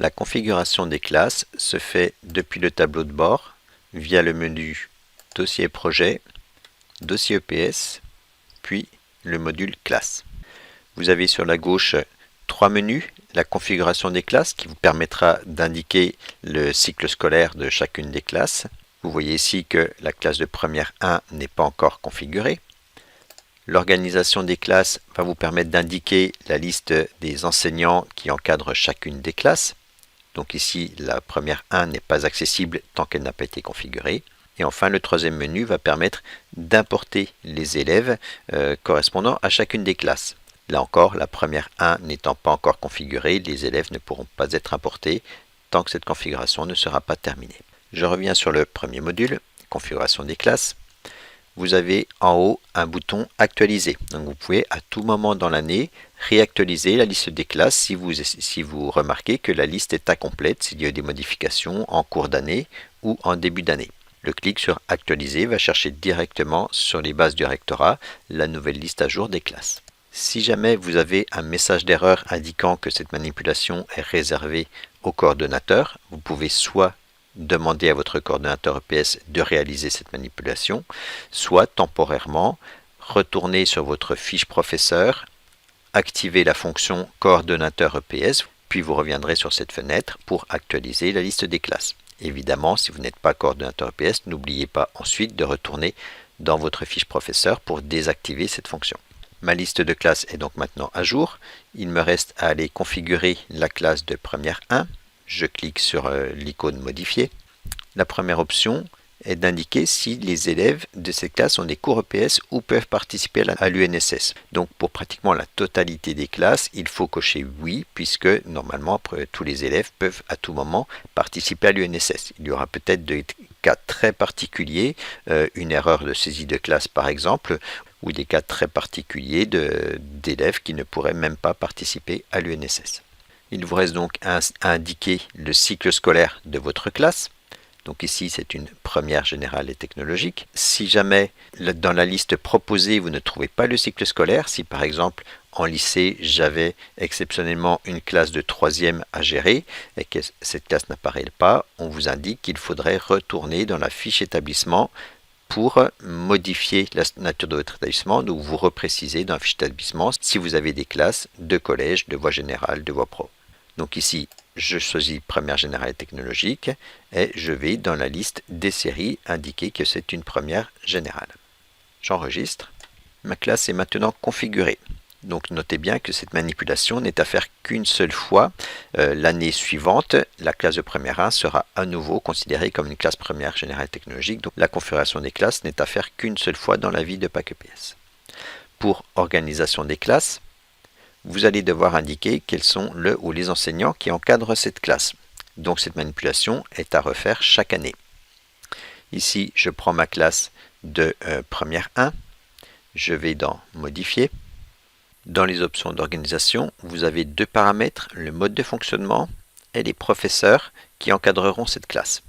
La configuration des classes se fait depuis le tableau de bord via le menu Dossier projet, Dossier EPS, puis le module Classe. Vous avez sur la gauche trois menus, la configuration des classes qui vous permettra d'indiquer le cycle scolaire de chacune des classes. Vous voyez ici que la classe de première 1 n'est pas encore configurée. L'organisation des classes va vous permettre d'indiquer la liste des enseignants qui encadrent chacune des classes. Donc ici, la première 1 n'est pas accessible tant qu'elle n'a pas été configurée. Et enfin, le troisième menu va permettre d'importer les élèves correspondant à chacune des classes. Là encore, la première 1 n'étant pas encore configurée, les élèves ne pourront pas être importés tant que cette configuration ne sera pas terminée. Je reviens sur le premier module, configuration des classes. Vous avez en haut un bouton actualiser. Donc vous pouvez à tout moment dans l'année réactualiser la liste des classes si vous remarquez que la liste est incomplète, s'il y a des modifications en cours d'année ou en début d'année. Le clic sur actualiser va chercher directement sur les bases du rectorat la nouvelle liste à jour des classes. Si jamais vous avez un message d'erreur indiquant que cette manipulation est réservée au coordonnateur, vous pouvez soit demander à votre coordonnateur EPS de réaliser cette manipulation, soit temporairement retourner sur votre fiche professeur, activer la fonction coordonnateur EPS, puis vous reviendrez sur cette fenêtre pour actualiser la liste des classes. Évidemment, si vous n'êtes pas coordonnateur EPS, n'oubliez pas ensuite de retourner dans votre fiche professeur pour désactiver cette fonction. Ma liste de classes est donc maintenant à jour. Il me reste à aller configurer la classe de première 1. Je clique sur l'icône modifier. La première option est d'indiquer si les élèves de cette classe ont des cours EPS ou peuvent participer à l'UNSS. Donc pour pratiquement la totalité des classes, il faut cocher oui, puisque normalement tous les élèves peuvent à tout moment participer à l'UNSS. Il y aura peut-être des cas très particuliers, une erreur de saisie de classe par exemple, ou des cas très particuliers d'élèves qui ne pourraient même pas participer à l'UNSS. Il vous reste donc à indiquer le cycle scolaire de votre classe. Donc ici, c'est une première générale et technologique. Si jamais dans la liste proposée, vous ne trouvez pas le cycle scolaire, si par exemple en lycée, j'avais exceptionnellement une classe de 3e à gérer et que cette classe n'apparaît pas, on vous indique qu'il faudrait retourner dans la fiche établissement pour modifier la nature de votre établissement, donc vous reprécisez dans la fiche d'établissement si vous avez des classes de collège, de voie générale, de voie pro. Donc ici, je choisis première générale et technologique et je vais dans la liste des séries indiquer que c'est une première générale. J'enregistre. Ma classe est maintenant configurée. Donc notez bien que cette manipulation n'est à faire qu'une seule fois. L'année suivante, la classe de première 1 sera à nouveau considérée comme une classe première générale et technologique. Donc la configuration des classes n'est à faire qu'une seule fois dans la vie de PAC EPS. Pour organisation des classes, vous allez devoir indiquer quels sont le ou les enseignants qui encadrent cette classe. Donc cette manipulation est à refaire chaque année. Ici, je prends ma classe de première 1. Je vais dans Modifier. Dans les options d'organisation, vous avez deux paramètres, le mode de fonctionnement et les professeurs qui encadreront cette classe.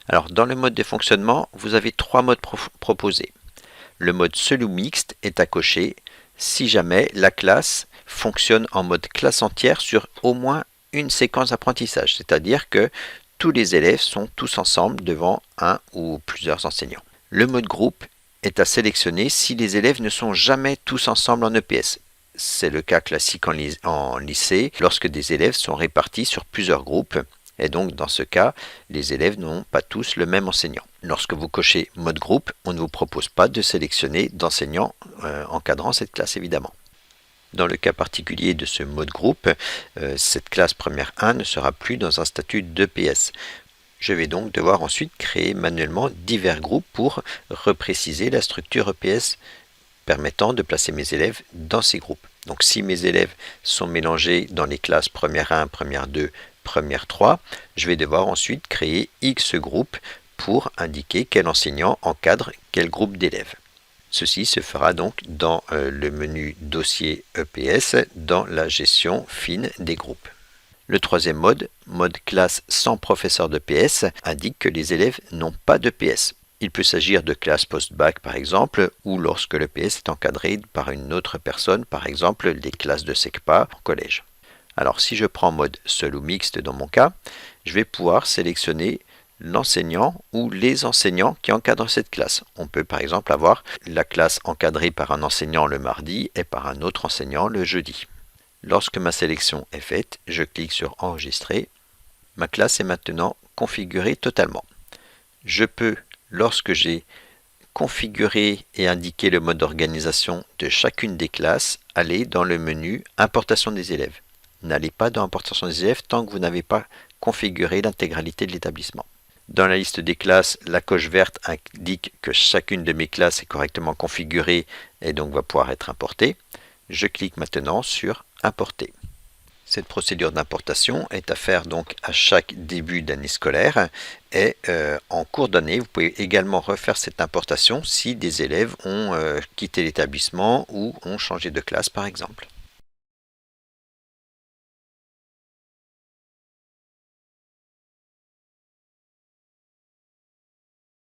Alors, dans le mode de fonctionnement, vous avez trois modes proposés. Le mode seul ou mixte est à cocher si jamais la classe fonctionne en mode classe entière sur au moins une séquence d'apprentissage, c'est-à-dire que tous les élèves sont tous ensemble devant un ou plusieurs enseignants. Le mode groupe est à sélectionner si les élèves ne sont jamais tous ensemble en EPS. C'est le cas classique en lycée, lorsque des élèves sont répartis sur plusieurs groupes, et donc dans ce cas, les élèves n'ont pas tous le même enseignant. Lorsque vous cochez mode groupe, on ne vous propose pas de sélectionner d'enseignants encadrant cette classe évidemment. Dans le cas particulier de ce mode groupe, cette classe première 1 ne sera plus dans un statut d'EPS. Je vais donc devoir ensuite créer manuellement divers groupes pour repréciser la structure EPS permettant de placer mes élèves dans ces groupes. Donc si mes élèves sont mélangés dans les classes première 1, première 2, première 3, je vais devoir ensuite créer X groupes pour indiquer quel enseignant encadre quel groupe d'élèves. Ceci se fera donc dans le menu Dossier EPS dans la gestion fine des groupes. Le troisième mode, mode classe sans professeur d'EPS, indique que les élèves n'ont pas d'EPS. Il peut s'agir de classes post-bac par exemple, ou lorsque l'EPS est encadré par une autre personne, par exemple les classes de SECPA en collège. Alors si je prends mode seul ou mixte dans mon cas, je vais pouvoir sélectionner l'enseignant ou les enseignants qui encadrent cette classe. On peut par exemple avoir la classe encadrée par un enseignant le mardi et par un autre enseignant le jeudi. Lorsque ma sélection est faite, je clique sur enregistrer. Ma classe est maintenant configurée totalement. Je peux, lorsque j'ai configuré et indiqué le mode d'organisation de chacune des classes, aller dans le menu importation des élèves. N'allez pas dans importation des élèves tant que vous n'avez pas configuré l'intégralité de l'établissement. Dans la liste des classes, la coche verte indique que chacune de mes classes est correctement configurée et donc va pouvoir être importée. Je clique maintenant sur Importer. Cette procédure d'importation est à faire donc à chaque début d'année scolaire et en cours d'année, vous pouvez également refaire cette importation si des élèves ont quitté l'établissement ou ont changé de classe par exemple.